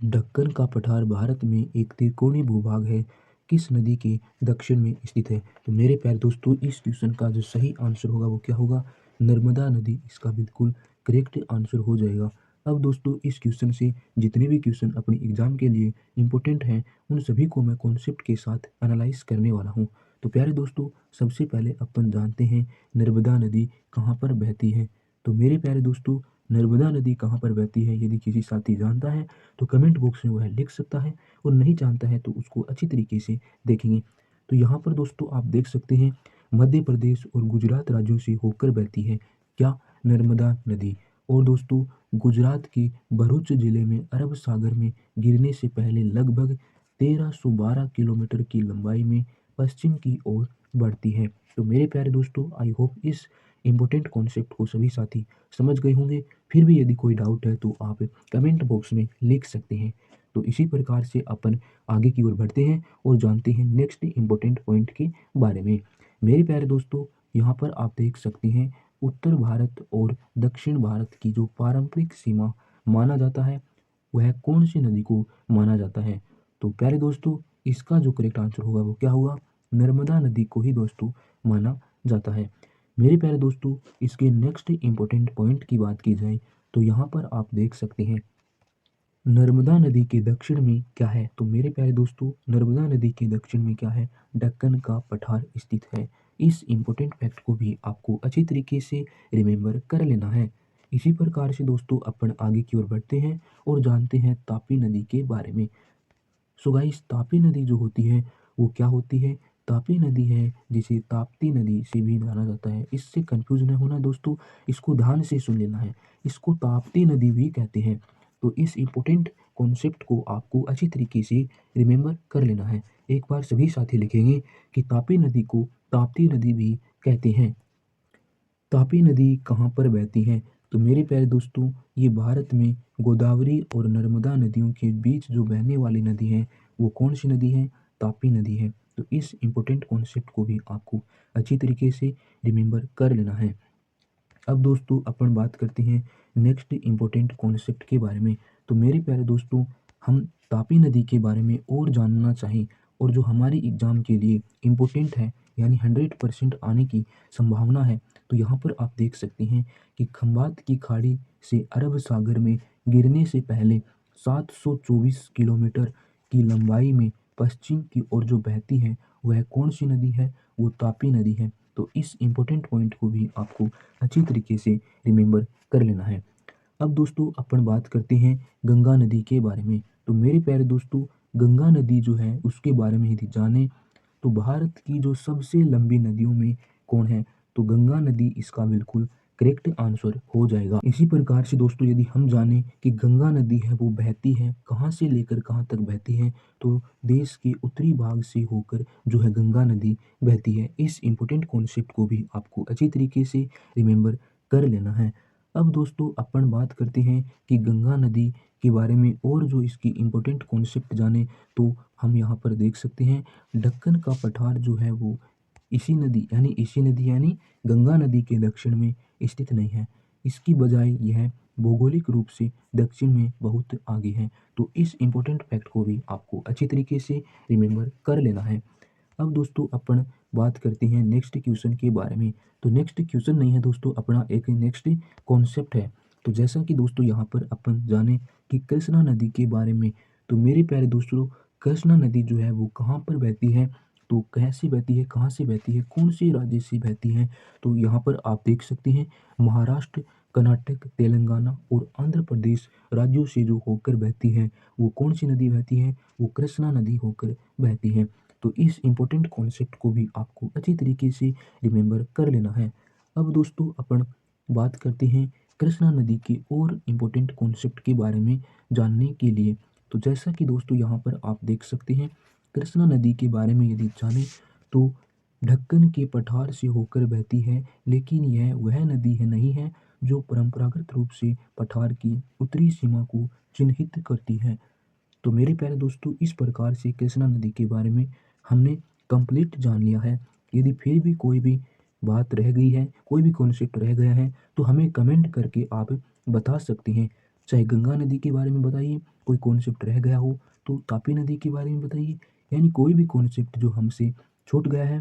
दक्कन का पठार भारत में एक त्रिकोणीय भूभाग है, किस नदी के दक्षिण में स्थित है? तो मेरे प्यारे दोस्तों, इस क्वेश्चन का जो सही आंसर होगा वो क्या होगा? नर्मदा नदी इसका बिल्कुल करेक्ट आंसर हो जाएगा। अब दोस्तों, इस क्वेश्चन से जितने भी क्वेश्चन अपने एग्जाम के लिए इम्पोर्टेंट हैं, उन सभी को मैं कॉन्सेप्ट के साथ एनालाइज करने वाला हूँ। तो प्यारे दोस्तों, सबसे पहले अपन जानते हैं नर्मदा नदी कहाँ पर बहती है। तो मेरे प्यारे दोस्तों, नर्मदा नदी कहाँ पर बहती है, यदि किसी साथी जानता है तो कमेंट बॉक्स में वह लिख सकता है, और नहीं जानता है तो उसको अच्छी तरीके से देखेंगे। तो यहाँ पर दोस्तों आप देख सकते हैं, मध्य प्रदेश और गुजरात राज्यों से होकर बहती है क्या? नर्मदा नदी। और दोस्तों, गुजरात के भरूच जिले में अरब सागर में गिरने से पहले लगभग 1312 किलोमीटर की लंबाई में पश्चिम की ओर बढ़ती है। तो मेरे प्यारे दोस्तों, आई होप इस इम्पोर्टेंट कॉन्सेप्ट को सभी साथी समझ गए होंगे। फिर भी यदि कोई डाउट है तो आप कमेंट बॉक्स में लिख सकते हैं। तो इसी प्रकार से अपन आगे की ओर बढ़ते हैं और जानते हैं नेक्स्ट इम्पोर्टेंट पॉइंट के बारे में। मेरे प्यारे दोस्तों, यहाँ पर आप देख सकते हैं, उत्तर भारत और दक्षिण भारत की जो पारंपरिक सीमा माना जाता है, वह कौन सी नदी को माना जाता है? तो प्यारे दोस्तों, इसका जो करेक्ट आंसर होगा वो क्या होगा? नर्मदा नदी को ही दोस्तों माना जाता है। मेरे प्यारे दोस्तों, इसके नेक्स्ट इम्पोर्टेंट पॉइंट की बात की जाए तो यहाँ पर आप देख सकते हैं, नर्मदा नदी के दक्षिण में क्या है? तो मेरे प्यारे दोस्तों, नर्मदा नदी के दक्षिण में क्या है? दक्कन का पठार स्थित है। इस इम्पोर्टेंट फैक्ट को भी आपको अच्छी तरीके से रिमेम्बर कर लेना है। इसी प्रकार से दोस्तों अपन आगे की ओर बढ़ते हैं और जानते हैं तापी नदी के बारे में। सो गाइस, तापी नदी जो होती है वो क्या होती है? तापी नदी है जिसे ताप्ती नदी से भी जाना जाता है। इससे कंफ्यूज न होना दोस्तों, इसको ध्यान से सुन लेना है। इसको ताप्ती नदी भी कहते हैं। तो इस इम्पोर्टेंट कॉन्सेप्ट को आपको अच्छी तरीके से रिमेम्बर कर लेना है। एक बार सभी साथी लिखेंगे कि तापी नदी को ताप्ती नदी भी कहते हैं। तापी नदी कहाँ पर बहती है? तो मेरे प्यारे दोस्तों, ये भारत में गोदावरी और नर्मदा नदियों के बीच जो बहने वाली नदी है, वो कौन सी नदी है? तापी नदी है। तो इस इम्पोर्टेंट कॉन्सेप्ट को भी आपको अच्छी तरीके से रिमेम्बर कर लेना है। अब दोस्तों अपन बात करते हैं नेक्स्ट इम्पोर्टेंट कॉन्सेप्ट के बारे में। तो मेरे प्यारे दोस्तों, हम तापी नदी के बारे में और जानना चाहें, और जो हमारे एग्जाम के लिए इम्पोर्टेंट है, यानी 100% आने की संभावना है, तो यहाँ पर आप देख सकते हैं कि खंबात की खाड़ी से अरब सागर में गिरने से पहले 724 किलोमीटर की लंबाई में पश्चिम की ओर जो बहती है, वह कौन सी नदी है? वो तापी नदी है। तो इस इम्पोर्टेंट पॉइंट को भी आपको अच्छी तरीके से रिमेम्बर कर लेना है। अब दोस्तों अपन बात करते हैं गंगा नदी के बारे में। तो मेरे प्यारे दोस्तों, गंगा नदी जो है उसके बारे में यदि जाने तो भारत की जो सबसे लंबी नदियों में कौन है? तो गंगा नदी इसका बिल्कुल करेक्ट आंसर हो जाएगा। इसी प्रकार से दोस्तों, यदि हम जाने कि गंगा नदी है वो बहती है कहाँ से लेकर कहाँ तक बहती है, तो देश के उत्तरी भाग से होकर जो है गंगा नदी बहती है। इस इम्पोर्टेंट कॉन्सेप्ट को भी आपको अच्छी तरीके से रिमेम्बर कर लेना है। अब दोस्तों अपन बात करते हैं कि गंगा नदी के बारे में और जो इसकी इम्पोर्टेंट कॉन्सेप्ट जाने, तो हम यहाँ पर देख सकते हैं, दक्कन का पठार जो है वो इसी नदी यानी गंगा नदी के दक्षिण में स्थित नहीं है। इसकी बजाय यह भौगोलिक रूप से दक्षिण में बहुत आगे है। तो इस इम्पोर्टेंट फैक्ट को भी आपको अच्छी तरीके से रिमेम्बर कर लेना है। अब दोस्तों अपन बात करते हैं नेक्स्ट क्वेश्चन के बारे में। तो नेक्स्ट क्वेश्चन नहीं है दोस्तों, अपना एक नेक्स्ट कॉन्सेप्ट है। तो जैसा कि दोस्तों यहाँ पर अपन जाने कि कृष्णा नदी के बारे में। तो मेरे प्यारे दोस्तों, कृष्णा नदी जो है वो कहाँ पर बहती है? तो कैसे बहती है, कहाँ से बहती है, कौन से राज्य से बहती है? तो यहाँ पर आप देख सकते हैं, महाराष्ट्र, कर्नाटक, तेलंगाना और आंध्र प्रदेश राज्यों से जो होकर बहती है, वो कौन सी नदी बहती है? वो कृष्णा नदी होकर बहती है। तो इस इम्पोर्टेंट कॉन्सेप्ट को भी आपको अच्छी तरीके से रिमेम्बर कर लेना है। अब दोस्तों अपन बात करते हैं कृष्णा नदी के और इम्पोर्टेंट कॉन्सेप्ट के बारे में जानने के लिए। तो जैसा कि दोस्तों यहाँ पर आप देख सकते हैं, कृष्णा नदी के बारे में यदि जानें तो ढक्कन के पठार से होकर बहती है, लेकिन यह वह नदी है नहीं है जो परंपरागत रूप से पठार की उत्तरी सीमा को चिन्हित करती है। तो मेरे प्यारे दोस्तों, इस प्रकार से कृष्णा नदी के बारे में हमने कंप्लीट जान लिया है। यदि फिर भी कोई भी बात रह गई है, कोई भी कॉन्सेप्ट रह गया है, तो हमें कमेंट करके आप बता सकते हैं। चाहे गंगा नदी के बारे में बताइए, कोई कॉन्सेप्ट रह गया हो तो तापी नदी के बारे में बताइए, यानी कोई भी कॉन्सेप्ट जो हमसे छूट गया है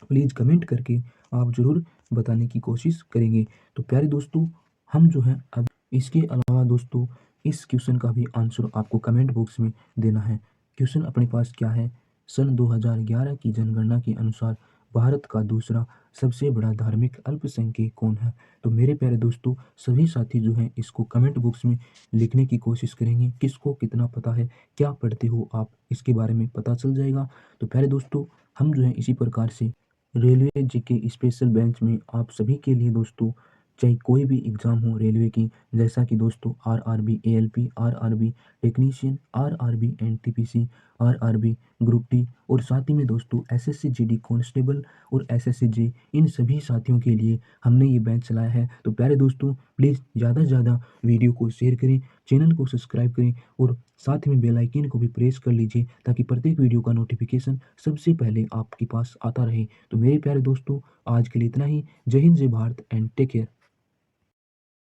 प्लीज़ कमेंट करके आप ज़रूर बताने की कोशिश करेंगे। तो प्यारे दोस्तों, हम जो है अब इसके अलावा दोस्तों इस क्वेश्चन का भी आंसर आपको कमेंट बॉक्स में देना है। क्वेश्चन अपने पास क्या है? सन 2011 की जनगणना के अनुसार भारत का दूसरा सबसे बड़ा धार्मिक अल्पसंख्यक कौन है? तो मेरे प्यारे दोस्तों, सभी साथी जो हैं इसको कमेंट बॉक्स में लिखने की कोशिश करेंगे। किसको कितना पता है, क्या पढ़ते हो आप, इसके बारे में पता चल जाएगा। तो प्यारे दोस्तों, हम जो है इसी प्रकार से रेलवे जीके स्पेशल बेंच में आप सभी के लिए दोस्तों, चाहे कोई भी एग्ज़ाम हो रेलवे की, जैसा कि दोस्तों RRB ALP, RRB technician, RRB NTPC, RRB group D और साथ ही में दोस्तों एसएससी जीडी कांस्टेबल और एसएससी जी, इन सभी साथियों के लिए हमने ये बैच चलाया है। तो प्यारे दोस्तों, प्लीज़ ज़्यादा से ज़्यादा वीडियो को शेयर करें, चैनल को सब्सक्राइब करें और साथ में बेल आइकन को भी प्रेस कर लीजिए ताकि प्रत्येक वीडियो का नोटिफिकेशन सबसे पहले आपके पास आता रहे। तो मेरे प्यारे दोस्तों, आज के लिए इतना ही। जय हिंद, जय भारत एंड टेक केयर।